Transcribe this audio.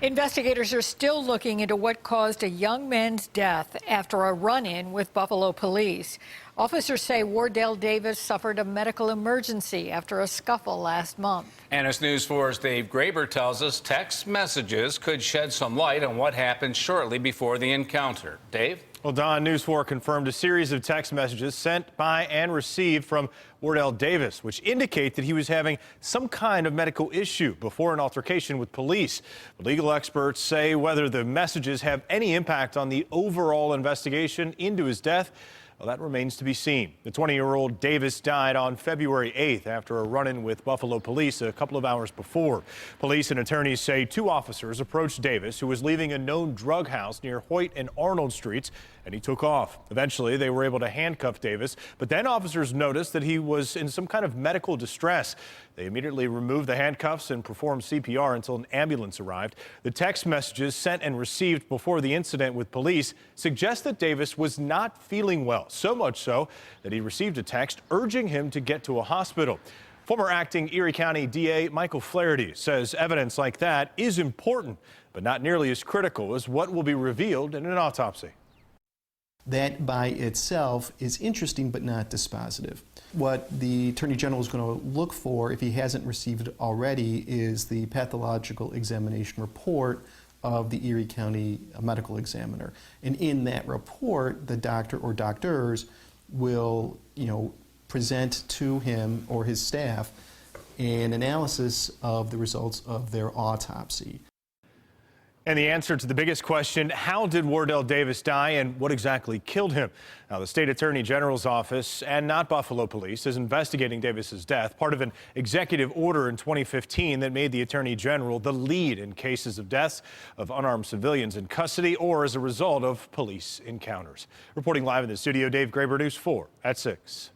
Investigators are still looking into what caused a young man's death after a run-in with Buffalo police. Officers say Wardel Davis suffered a medical emergency after a scuffle last month. And as News 4's Dave Graber tells us, text messages could shed some light on what happened shortly before the encounter. Dave? Well, Don, News 4 confirmed a series of text messages sent by and received from Wardel Davis, which indicate that he was having some kind of medical issue before an altercation with police. But legal experts say whether the messages have any impact on the overall investigation into his death, well, that remains to be seen. The 20-year-old Davis died on February 8th after a run-in with Buffalo police a couple of hours before. Police and attorneys say two officers approached Davis, who was leaving a known drug house near Hoyt and Arnold Streets, and he took off. Eventually, they were able to handcuff Davis, but then officers noticed that he was in some kind of medical distress. They immediately removed the handcuffs and performed CPR until an ambulance arrived. The text messages sent and received before the incident with police suggest that Davis was not feeling well, so much so that he received a text urging him to get to a hospital. Former acting Erie County DA Michael Flaherty says evidence like that is important, but not nearly as critical as what will be revealed in an autopsy. That by itself is interesting but not dispositive. What the Attorney General is going to look for, if he hasn't received it already, is the pathological examination report of the Erie County medical examiner. And in that report, the doctor or doctors will, present to him or his staff an analysis of the results of their autopsy. And the answer to the biggest question, how did Wardel Davis die and what exactly killed him? Now, the state attorney general's office and not Buffalo police is investigating Davis's death, part of an executive order in 2015 that made the attorney general the lead in cases of deaths of unarmed civilians in custody or as a result of police encounters. Reporting live in the studio, Dave Graber, News 4 at 6.